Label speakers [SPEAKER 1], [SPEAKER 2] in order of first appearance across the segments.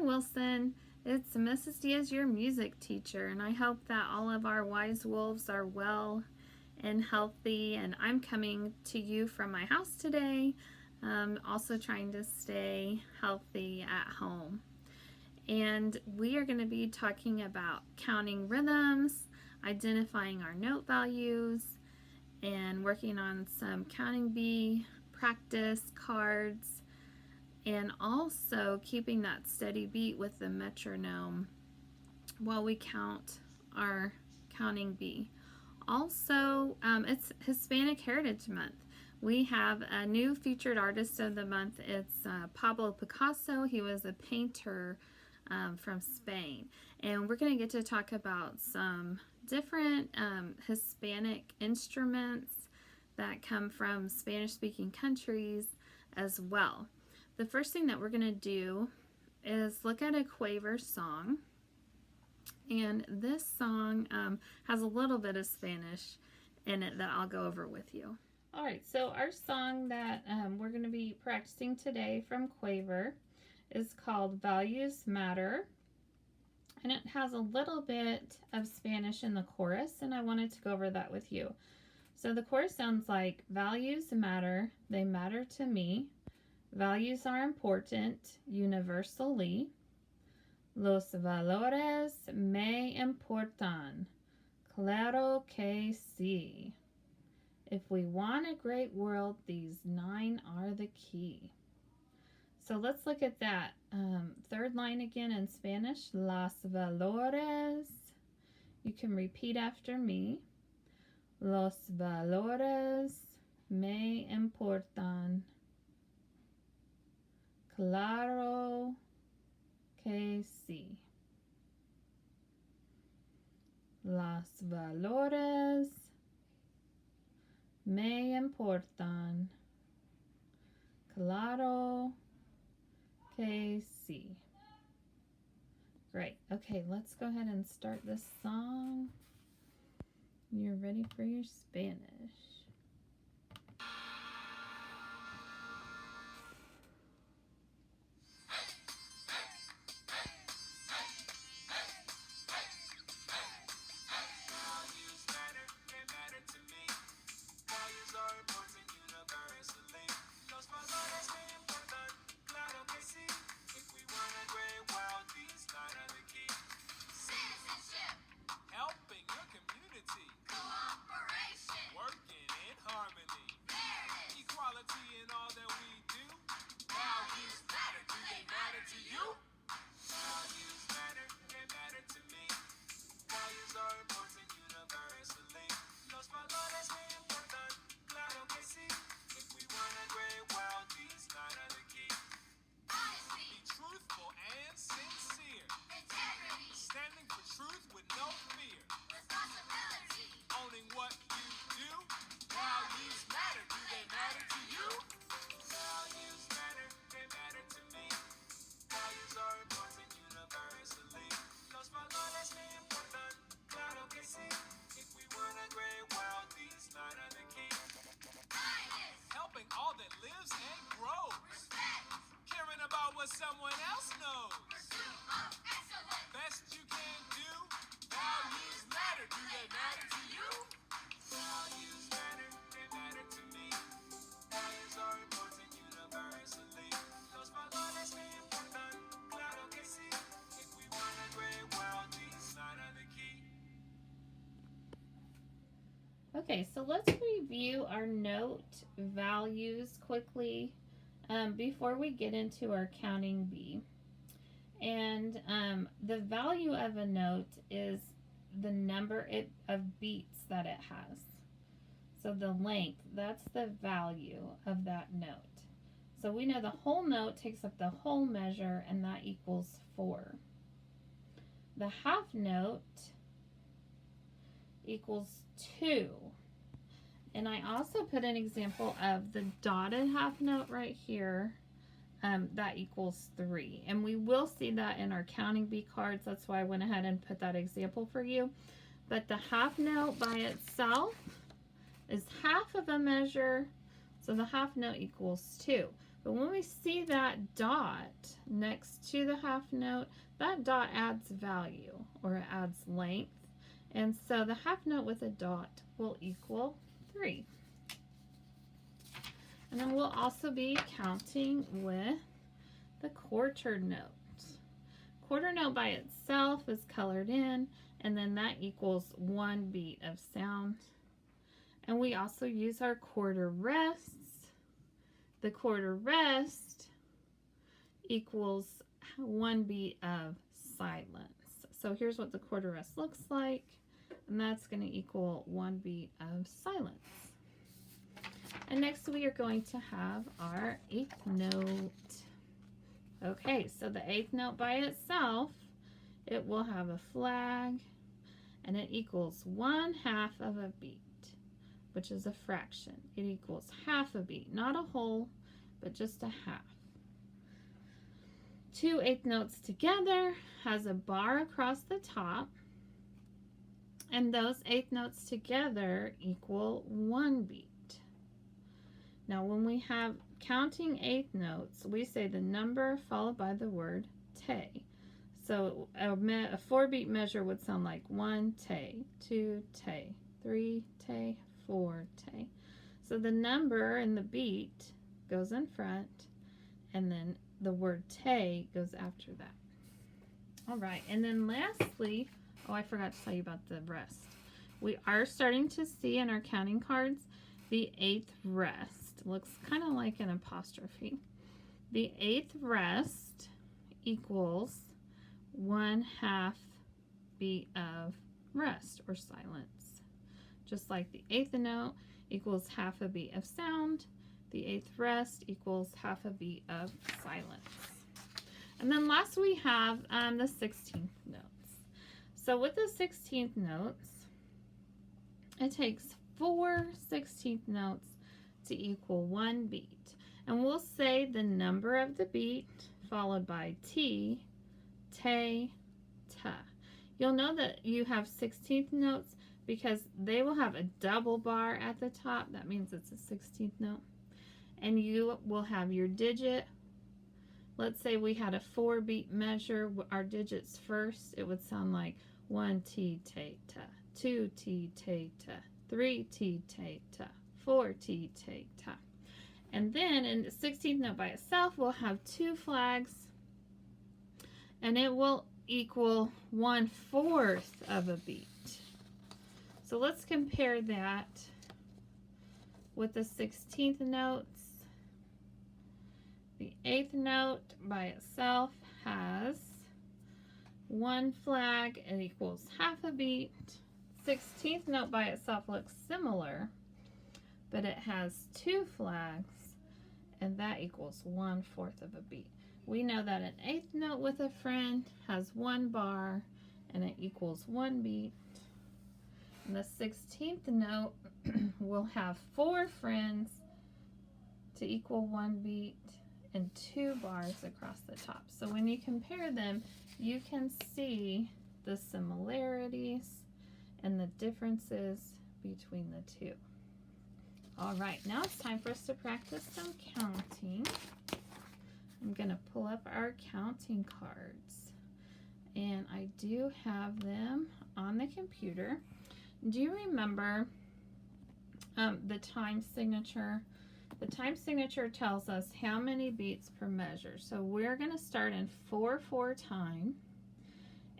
[SPEAKER 1] Wilson. It's Mrs. Diaz, your music teacher, and I hope that all of our wise wolves are well and healthy. And I'm coming to you from my house today, also trying to stay healthy at home. And we are going to be talking about counting rhythms, identifying our note values, and working on some counting bee practice cards, and also keeping that steady beat with the metronome while we count our counting bee. Also, it's Hispanic Heritage Month. We have a new featured artist of the month. It's Pablo Picasso. He was a painter from Spain. And we're going to get to talk about some different Hispanic instruments that come from Spanish-speaking countries as well. The first thing that we're going to do is look at a Quaver song. And this song has a little bit of Spanish in it that I'll go over with you. All right, so our song that we're going to be practicing today from Quaver is called Values Matter. And it has a little bit of Spanish in the chorus, and I wanted to go over that with you. So the chorus sounds like, values matter, they matter to me. Values are important universally. Los valores me importan. Claro que sí. If we want a great world, these 9 are the key. So let's look at that. Third line again in Spanish. Los valores. You can repeat after me. Los valores me importan. Claro que sí. Los valores me importan. Claro que sí. Great. Okay, let's go ahead and start this song. You're ready for your Spanish.
[SPEAKER 2] Helping all that lives and grows. Respect. Caring about what someone else knows. Pursuit of excellence. Best you can do. Values matter. Do they matter to you? Values matter. They matter to me. Values are important universally. Los valores me importan. Claro que sí. If we want a great world, these 9 are the key.
[SPEAKER 1] Okay, so let's review our note values quickly before we get into our counting bee. And the value of a note is the number of beats that it has. So the length, that's the value of that note. So we know the whole note takes up the whole measure, and that equals 4. The half note equals 2. And I also put an example of the dotted half note right here. That equals 3. And we will see that in our counting bee cards. That's why I went ahead and put that example for you. But the half note by itself is half of a measure. So the half note equals 2. But when we see that dot next to the half note, that dot adds value, or it adds length. And so the half note with a dot will equal 3. And then we'll also be counting with the quarter note. Quarter note by itself is colored in, and then that equals 1 beat of sound. And we also use our quarter rests. The quarter rest equals 1 beat of silence. So here's what the quarter rest looks like, and that's going to equal 1 beat of silence. And next we are going to have our 8th note. Okay, so the 8th note by itself, it will have a flag, and it equals 1/2 of a beat, which is a fraction. It equals half a beat, not a whole, but just a half. 2 8th notes together has a bar across the top, and those 8th notes together equal 1 beat. Now when we have counting 8th notes, we say the number followed by the word te. So a 4-beat measure would sound like 1 te, 2 te, 3 te, 4 te. So the number in the beat goes in front, and then the word te goes after that. All right, and then lastly, oh, I forgot to tell you about the rest. We are starting to see in our counting cards the 8th rest. Looks kind of like an apostrophe. The 8th rest equals 1/2 beat of rest or silence. Just like the 8th note equals half a beat of sound, the 8th rest equals half a beat of silence. And then last we have the 16th notes. So with the 16th notes, it takes 4 16th notes to equal 1 beat. And we'll say the number of the beat followed by te, te, ta. You'll know that you have 16th notes because they will have a double bar at the top. That means it's a 16th note. And you will have your digit. Let's say we had a 4-beat measure, our digits first. It would sound like 1 te, te, ta, 2 te, te, ta, 3 te, te, ta, 4 te, te, ta. And then in the 16th note by itself, we'll have 2 flags, and it will equal 1/4 of a beat. So let's compare that with the 16th notes. The 8th note by itself has 1 flag, it equals half a beat. 16th note by itself looks similar, but it has 2 flags, and that equals 1/4 of a beat. We know that an 8th note with a friend has 1 bar, and it equals 1 beat. And the 16th note will have 4 friends to equal 1 beat and 2 bars across the top. So when you compare them, you can see the similarities and the differences between the two. All right, now it's time for us to practice some counting. I'm going to pull up our counting cards, and I do have them on the computer. Do you remember the time signature? The time signature tells us how many beats per measure. So we're going to start in 4/4 time,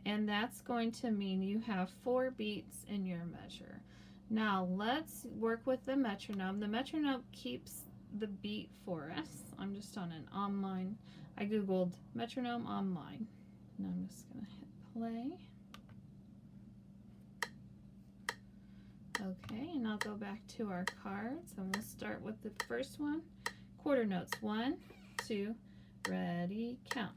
[SPEAKER 1] and that's going to mean you have 4 beats in your measure. Now let's work with the metronome. The metronome keeps the beat for us. I'm just on an online, I googled metronome online, and I'm just going to hit play. Okay, and I'll go back to our cards, and we'll start with the first one. Quarter notes. 1, 2, ready, count.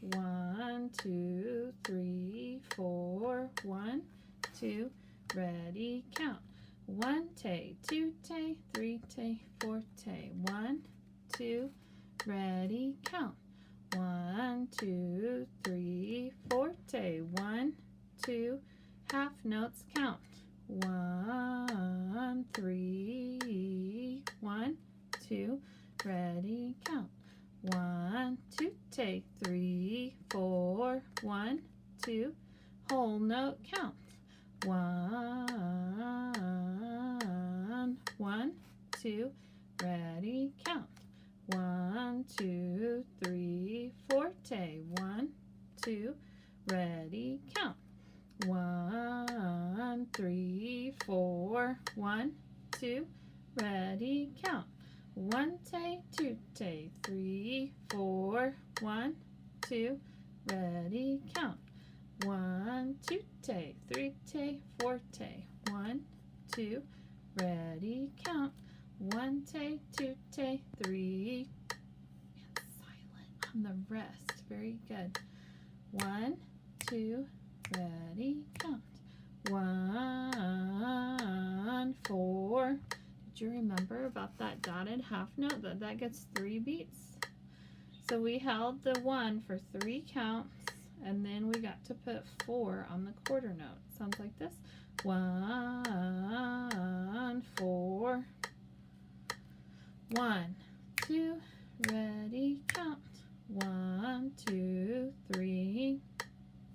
[SPEAKER 1] 1, 2, 3, 4. 1, 2, ready, count. 1 te, 2 te, 3 te, 4 te. 1, 2, ready, count. 1, 2, 3, 4 te. 1, 2, half notes, count. 1, 3, 1, 2, ready, count. 1, 2, take 3, 4, 1, 2, whole note count. 1, 1, 2, ready, count. 1, 2, 3, forte. 1, 2, ready, count. 1, 3, 4, 1, 2, ready, count. 1 take, 2 take, 3, 4, 1, 2, ready, count. 1, 2 take, 3 take, 4 take, 1, 2, ready, count. 1 take, 2 take, 3, and silent on the rest. Very good. 1, 2, ready, count. 1, 4. Did you remember about that dotted half note? That gets 3 beats. So we held the 1 for 3 counts, and then we got to put 4 on the quarter note. Sounds like this. 1, 4. 1, 2, ready, count. 1, 2, 3.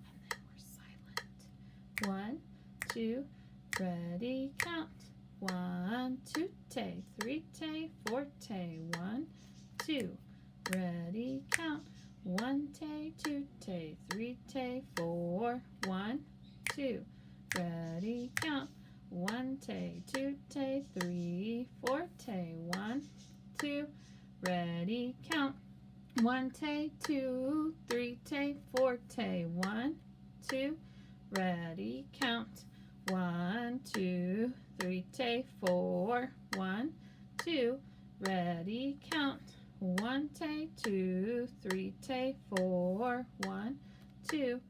[SPEAKER 1] And then we're silent. 1, 2, ready, count. 1, 2, take, 3 take, 4 take, 1, 2, ready, count. 1 take, 2 take, 3 take, 4, 1, 2, ready, count. 1 take, 2 take, 3, 4 take, 1, 2, ready, count. 1 take, 2, 3 take, 4 take, 1, 2, ready, count. 1, 2, 3 take, 4, 1, 2, ready, count. 1 take, 2, 3 take, 4, 1, 2,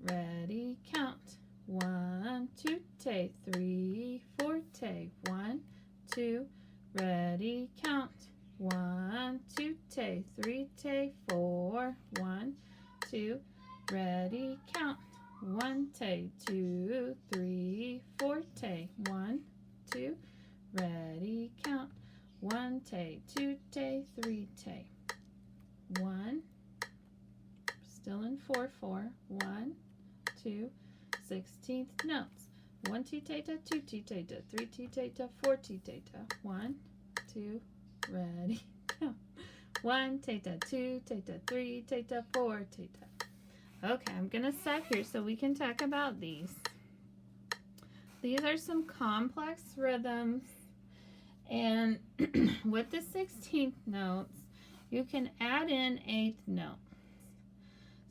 [SPEAKER 1] ready, count. 1, 2 take, 3, 4 take, 1, 2, ready, count. 1, 2 take, 3 take, 4, 1, 2, ready, count. 1 take, 2, 3, 4 take, 1, 2, ready, count. 1 take, 2 take, 3 take, 1, still in 4/4, 1, 2, 16th notes. 1 T theta, 2 T theta, 3 T theta, 4 T theta, 1, 2, ready, count. 1 theta, 2 theta, 3 theta, 4 theta. Okay, I'm gonna stop here so we can talk about these. These are some complex rhythms, and with the 16th notes, you can add in 8th notes.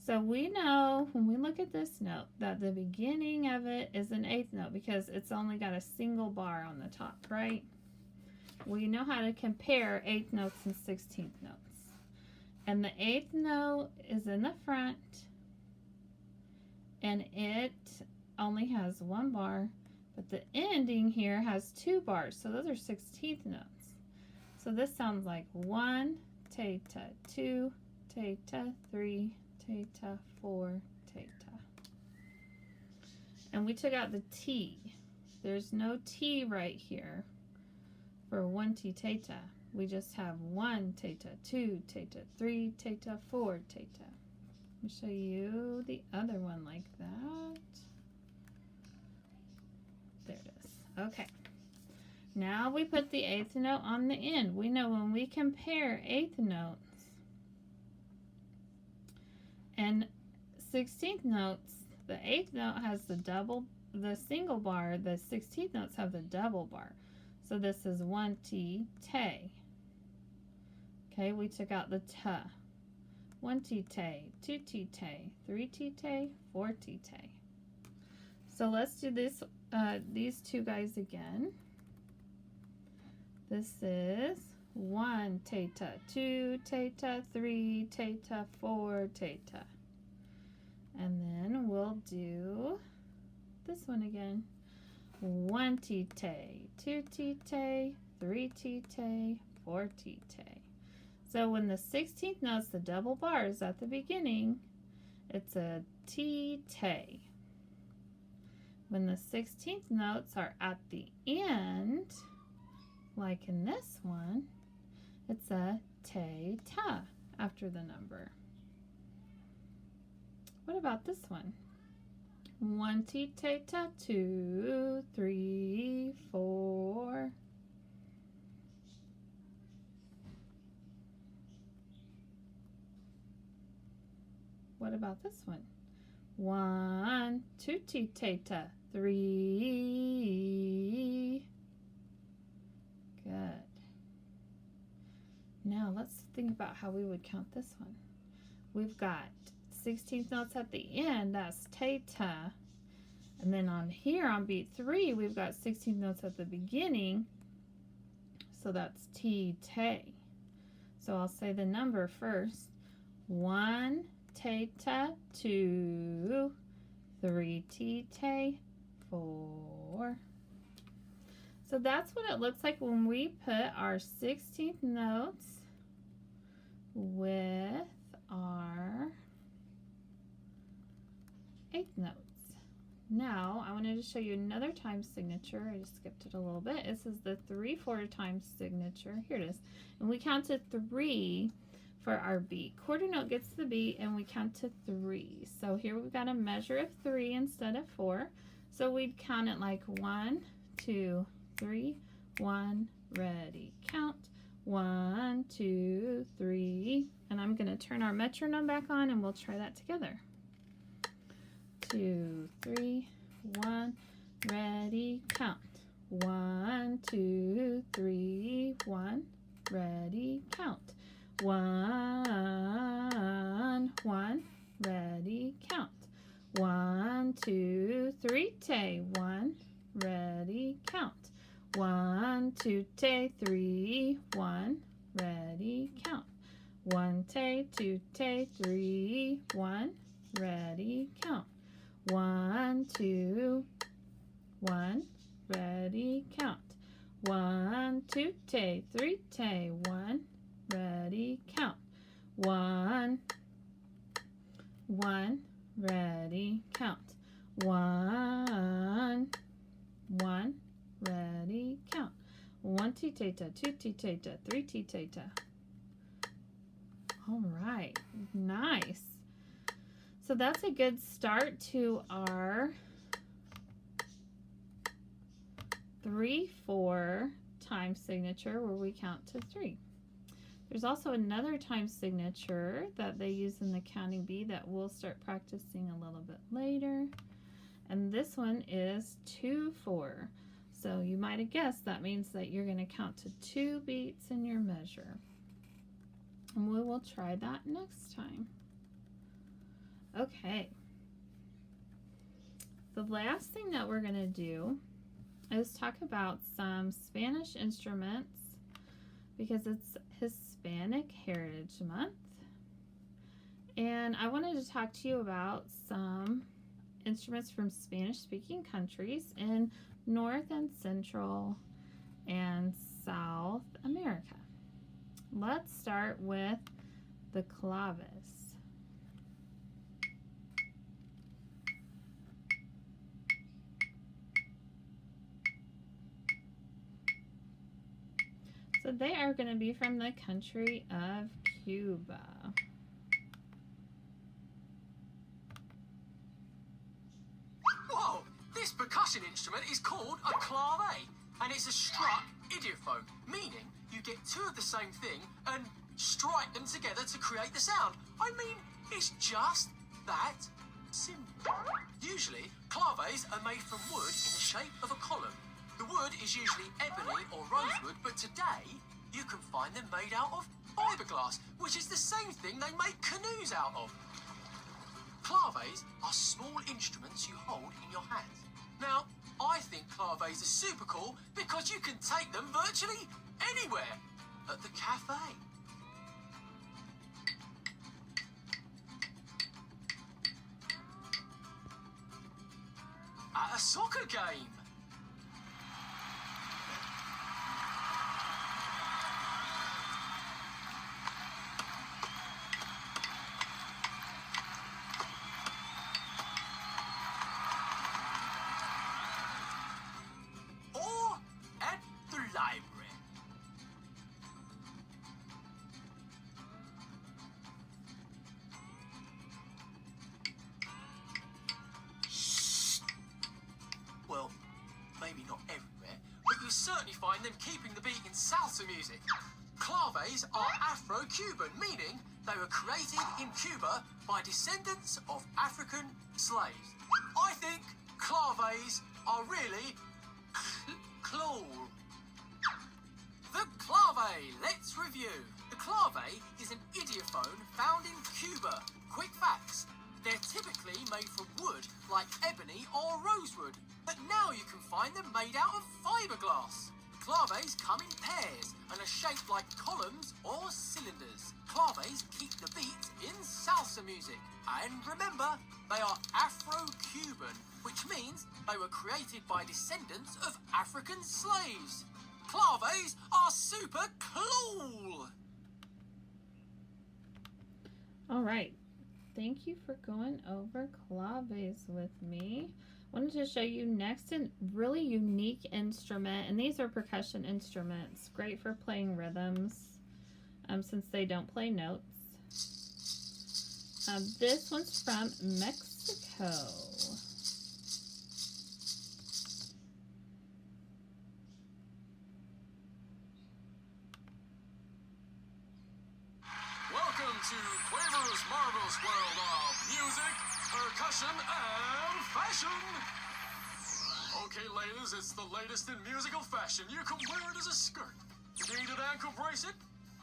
[SPEAKER 1] So we know when we look at this note that the beginning of it is an 8th note because it's only got a single bar on the top, right? We know how to compare 8th notes and 16th notes. And the 8th note is in the front, and it only has 1 bar, but the ending here has 2 bars, so those are 16th notes. So this sounds like 1 theta, 2 theta, 3 theta, 4 theta. And we took out the T. There's no T right here for 1 T theta. We just have 1 theta, 2 theta, 3 theta, 4 theta. Let me show you the other one like that. There it is. Okay. Now we put the 8th note on the end. We know when we compare 8th notes and 16th notes, the 8th note has the single bar, the 16th notes have the double bar. So this is 1 T, te. Okay, we took out the t. 1 T, te, 2 T, te, 3 T, te, 4 T, te. So let's do this, these two guys again. This is 1 theta, 2 theta, 3 theta, 4 theta. And then we'll do this one again. 1 T, te, 2 T, te, 3 T, te, 4 T, te. So when the 16th note's the double bars at the beginning, it's a T, te. When the 16th notes are at the end, like in this one, it's a te, ta. after the number. What about this one? 1 tita, 2, 3, 4. What about this one? 1, 2 tita, 3. Good. Now let's think about how we would count this one. We've got 16th notes at the end, that's teta. And then on here on beat 3, we've got 16th notes at the beginning, so that's T-te. So I'll say the number first. 1 teta, 2, 3 tite, 4. So that's what it looks like when we put our 16th notes with our 8th notes. Now I wanted to show you another time signature. I just skipped it a little bit. This is the 3/4 time signature. Here it is. And we count to 3 for our beat. Quarter note gets the beat and we count to 3. So here we've got a measure of 3 instead of 4. So we'd count it like 1, 2, 3, 1, ready, count. 1, 2, 3. And I'm going to turn our metronome back on and we'll try that together. 2, 3, 1, ready, count. 1, 2, 3, 1, ready, count. 1, 1, ready, count. 1, 2, 3, te, 1, ready, count. 1, 2, te, 3, 1, ready, count. 1 te, 2 te, 3, 1, ready, count. 1, 2, 1, ready, count. 1, 2 te, 3 te, 1, ready, count. 1, 1, ready, count. 1, 1, ready, count. 1 tita, 2 tita, 3 tita. All right, nice. So that's a good start to our 3/4 time signature where we count to 3. There's also another time signature that they use in the counting bee that we'll start practicing a little bit later. And this one is 2/4. So you might have guessed that means that you're going to count to 2 beats in your measure. And we will try that next time. Okay. The last thing that we're going to do is talk about some Spanish instruments because it's Hispanic Heritage Month. And I wanted to talk to you about some instruments from Spanish-speaking countries in North and Central and South America. Let's start with the claves. So they are going to be from the country of Cuba.
[SPEAKER 3] Whoa! This percussion instrument is called a clave, and it's a struck idiophone, meaning you get 2 of the same thing and strike them together to create the sound. I mean, it's just that simple. Usually, claves are made from wood in the shape of a column. The wood is usually ebony or rosewood, but today you can find them made out of fiberglass, which is the same thing they make canoes out of. Claves are small instruments you hold in your hands. Now, I think claves are super cool because you can take them virtually anywhere. At the cafe. At a soccer game. Or at the library. certainly find them keeping the beat in salsa music. Claves are Afro-Cuban, meaning they were created in Cuba by descendants of African slaves. I think claves are really cool. The clave, let's review. The clave is an idiophone found in Cuba. Quick facts. They're typically made from wood like ebony or rosewood, but now you can find them made out of fiberglass. Claves come in pairs and are shaped like columns or cylinders. Claves keep the beat in salsa music. And remember, they are Afro-Cuban, which means they were created by descendants of African slaves. Claves are super cool!
[SPEAKER 1] All right. Thank you for going over claves with me. Wanted to show you next a really unique instrument, and these are percussion instruments, great for playing rhythms since they don't play notes. This one's from Mexico.
[SPEAKER 3] Welcome to Quaver's Marvelous World of Music, Percussion, and Fashion. Okay, ladies, it's the latest in musical fashion. You can wear it as a skirt. You need an ankle bracelet?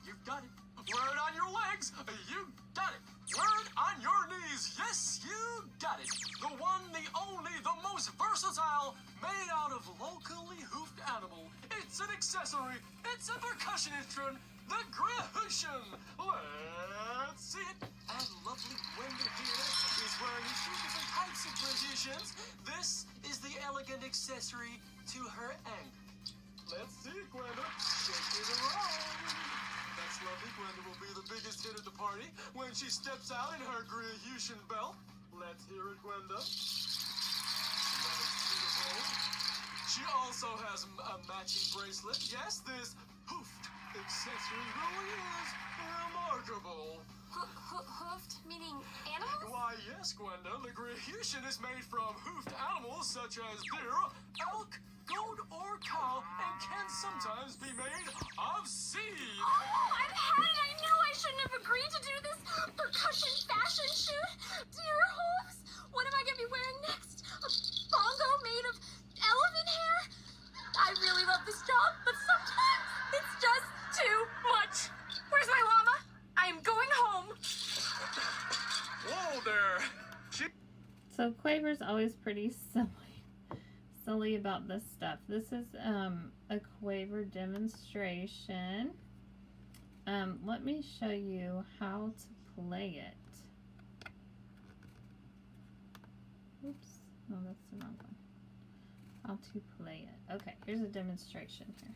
[SPEAKER 3] You've got it. Wear it on your legs? You got it. Wear it on your knees? Yes, you got it. The one, the only, the most versatile, made out of locally hoofed animal. It's an accessory. It's a percussion instrument. The Grahushan. Let's see it. And lovely Gwenda here is wearing a few different types of Grahusans. This is the elegant accessory to her ankle. Let's see, Gwenda. Shake it around. That's lovely. Gwenda will be the biggest hit at the party when she steps out in her Grahushan belt. Let's hear it, Gwenda. That's beautiful. She also has a matching bracelet. Yes, this hoofed accessory really is remarkable.
[SPEAKER 4] Hoofed, meaning animals?
[SPEAKER 3] Why, yes, Gwenda. The Grahushan is made from hoofed animals such as deer, elk, goat, or cow, and can sometimes be made of seed.
[SPEAKER 4] Oh, I've had it. I knew I shouldn't have agreed to do this percussion fashion shoot. Deer hooves? What am I going to be wearing next? A bongo made of elephant hair? I really love this job, but sometimes it's just too much. Where's my llama? I am going home.
[SPEAKER 3] Whoa there.
[SPEAKER 1] So Quaver's always pretty silly about this stuff. This is a Quaver demonstration. Let me show you how to play it. Oops, no, that's the wrong one. How to play it. Okay, here's a demonstration here.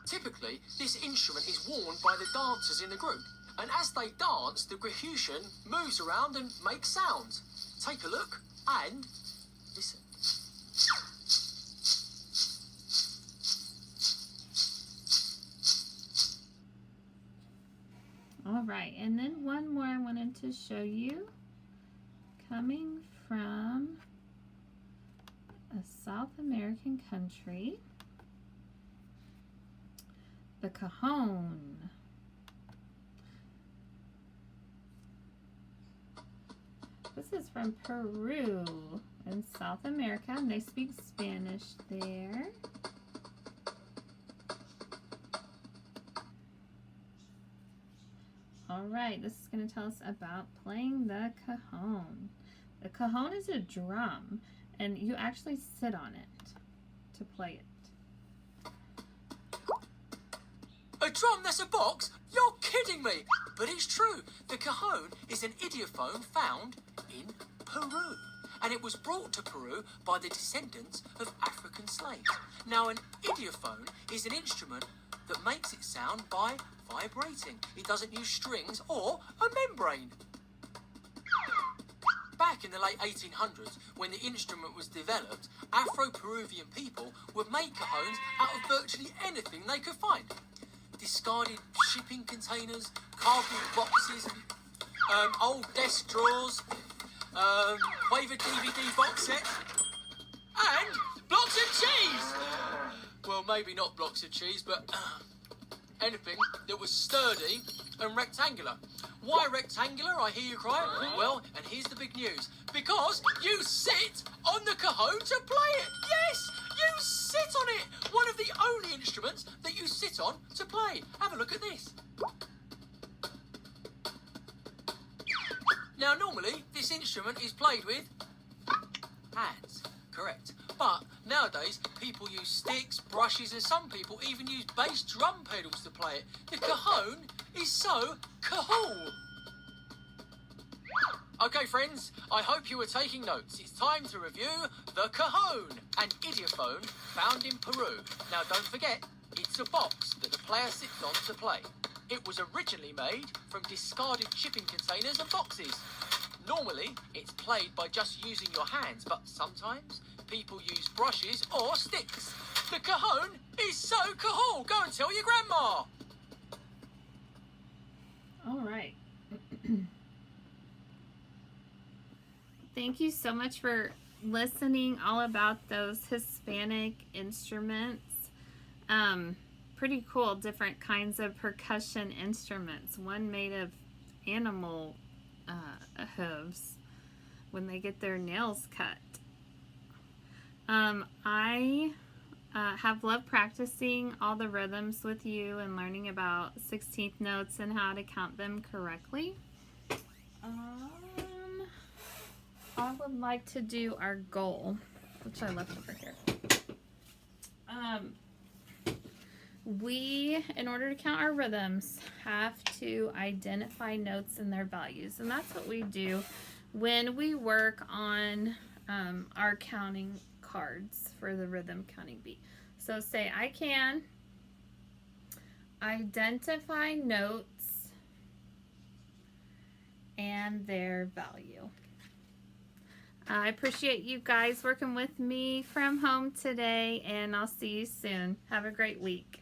[SPEAKER 3] Typically, this instrument is worn by the dancers in the group, and as they dance, the Grahushan moves around and makes sounds. Take a look and listen.
[SPEAKER 1] All right, and then one more I wanted to show you, coming from a South American country, the cajon. This is from Peru in South America, and they speak Spanish there. All right, this is going to tell us about playing the cajon. The cajon is a drum, and you actually sit on it to play it.
[SPEAKER 3] A drum that's a box? You're kidding me! But it's true. The cajon is an idiophone found in Peru. And it was brought to Peru by the descendants of African slaves. Now, an idiophone is an instrument that makes it sound by vibrating. It doesn't use strings or a membrane. Back in the late 1800s, when the instrument was developed, Afro-Peruvian people would make cajones out of virtually anything they could find. Discarded shipping containers, cardboard boxes, old desk drawers, Quaver DVD box set, and blocks of cheese! Well, maybe not blocks of cheese, but anything that was sturdy and rectangular. Why rectangular, I hear you cry? Well, and here's the big news. Because you sit on the cajon to play it. Yes, you sit on it. One of the only instruments that you sit on to play. Have a look at this. Now, normally, this instrument is played with hands, correct. But nowadays, people use sticks, brushes, and some people even use bass drum pedals to play it. The cajon is so cool. Okay, friends, I hope you were taking notes. It's time to review the cajon, an idiophone found in Peru. Now, don't forget, it's a box that the player sits on to play. It was originally made from discarded shipping containers and boxes. Normally, it's played by just using your hands, but sometimes people use brushes or sticks. The cajon is so cool. Go and tell your grandma.
[SPEAKER 1] All right. Thank you so much for listening all about those Hispanic instruments. Pretty cool, different kinds of percussion instruments. One made of animal hooves when they get their nails cut. I have loved practicing all the rhythms with you and learning about 16th notes and how to count them correctly. I would like to do our goal, which I left over here. We, in order to count our rhythms, have to identify notes and their values. And that's what we do when we work on our counting cards for the rhythm counting bee. So say I can identify notes and their value. I appreciate you guys working with me from home today, and I'll see you soon. Have a great week.